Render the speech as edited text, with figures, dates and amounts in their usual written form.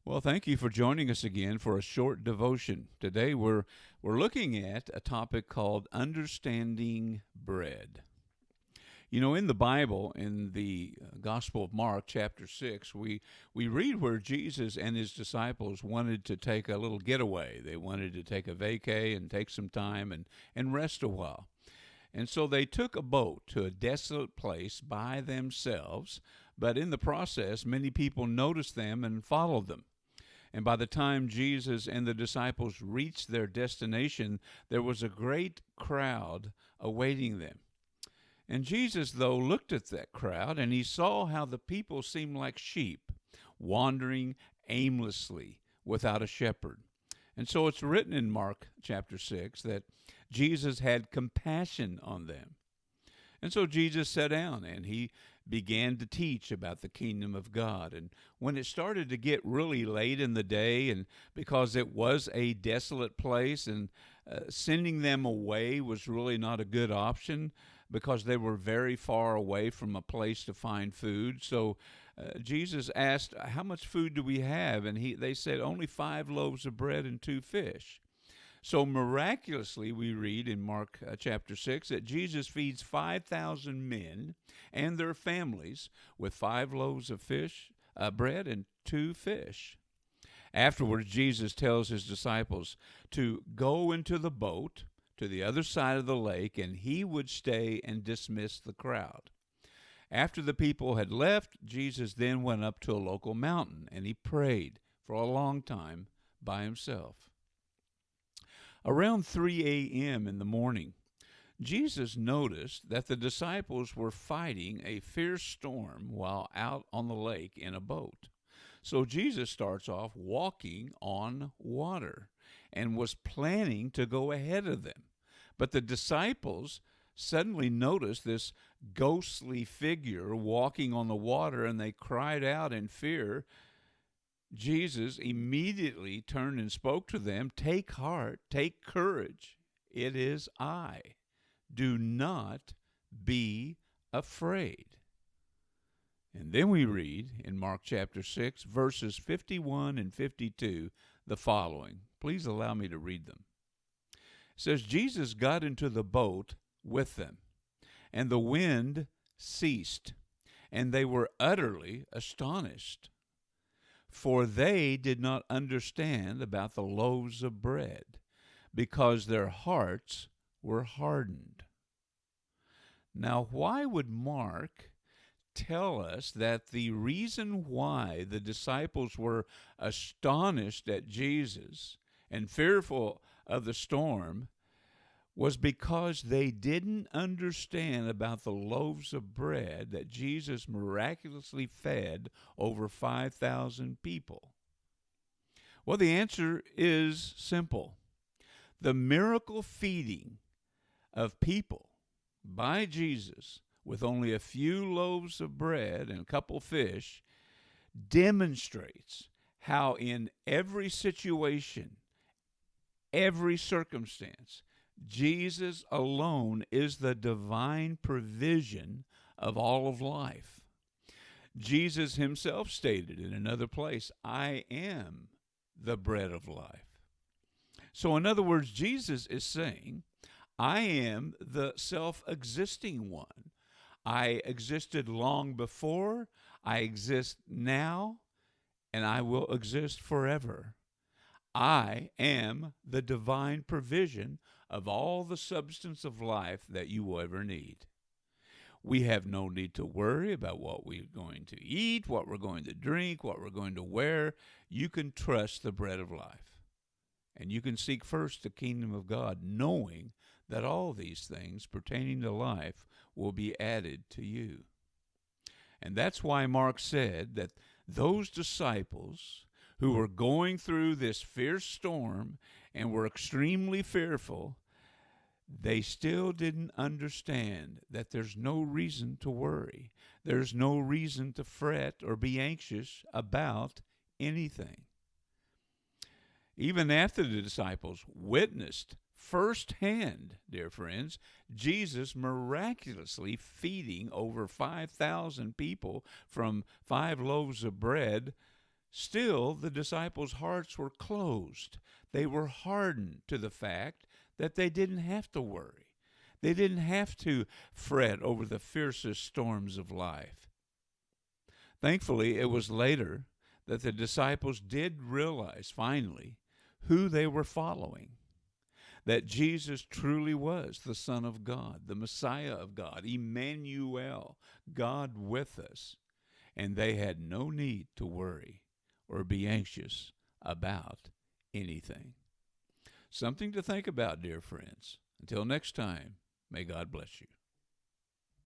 Well, thank you for joining us again for a short devotion. Today we're looking at a topic called understanding bread. You know, in the Bible, in the Gospel of Mark, chapter 6, we read where Jesus and his disciples wanted to take a little getaway. They wanted to take a vacay and take some time and rest a while. And so they took a boat to a desolate place by themselves, but in the process, many people noticed them and followed them. And by the time Jesus and the disciples reached their destination, there was a great crowd awaiting them. And Jesus, though, looked at that crowd and he saw how the people seemed like sheep, wandering aimlessly without a shepherd. And so it's written in Mark chapter 6 that Jesus had compassion on them. And so Jesus sat down and he began to teach about the kingdom of God. And when it started to get really late in the day, and because it was a desolate place, and sending them away was really not a good option because they were very far away from a place to find food. So Jesus asked, "How much food do we have?" And they said, "Only 5 loaves of bread and 2 fish." So miraculously, we read in Mark chapter 6 that Jesus feeds 5,000 men and their families with 5 loaves of bread and 2 fish. Afterwards, Jesus tells his disciples to go into the boat to the other side of the lake, and he would stay and dismiss the crowd. After the people had left, Jesus then went up to a local mountain, and he prayed for a long time by himself. Around 3 a.m. in the morning, Jesus noticed that the disciples were fighting a fierce storm while out on the lake in a boat. So Jesus starts off walking on water and was planning to go ahead of them. But the disciples suddenly noticed this ghostly figure walking on the water, and they cried out in fear. Jesus immediately turned and spoke to them, "Take heart, take courage. It is I. Do not be afraid." And then we read in Mark chapter 6, verses 51 and 52, the following. Please allow me to read them. It says, Jesus got into the boat with them, and the wind ceased, and they were utterly astonished, for they did not understand about the loaves of bread, because their hearts were hardened. Now, why would Mark tell us that the reason why the disciples were astonished at Jesus and fearful of the storm was because they didn't understand about the loaves of bread that Jesus miraculously fed over 5,000 people? Well, the answer is simple. The miracle feeding of people by Jesus with only a few loaves of bread and a couple fish demonstrates how in every situation, every circumstance, Jesus alone is the divine provision of all of life. Jesus himself stated in another place, "I am the bread of life." So in other words, Jesus is saying, I am the self-existing one. I existed long before, I exist now, and I will exist forever. I am the divine provision of all the substance of life that you will ever need. We have no need to worry about what we're going to eat, what we're going to drink, what we're going to wear. You can trust the bread of life. And you can seek first the kingdom of God, knowing that all these things pertaining to life will be added to you. And that's why Mark said that those disciples who were going through this fierce storm and were extremely fearful, they still didn't understand that there's no reason to worry. There's no reason to fret or be anxious about anything. Even after the disciples witnessed firsthand, dear friends, Jesus miraculously feeding over 5,000 people from 5 loaves of bread, Still, the disciples' hearts were closed. They were hardened to the fact that they didn't have to worry. They didn't have to fret over the fiercest storms of life. Thankfully, it was later that the disciples did realize, finally, who they were following. That Jesus truly was the Son of God, the Messiah of God, Emmanuel, God with us. And they had no need to worry or be anxious about anything. Something to think about, dear friends. Until next time, may God bless you.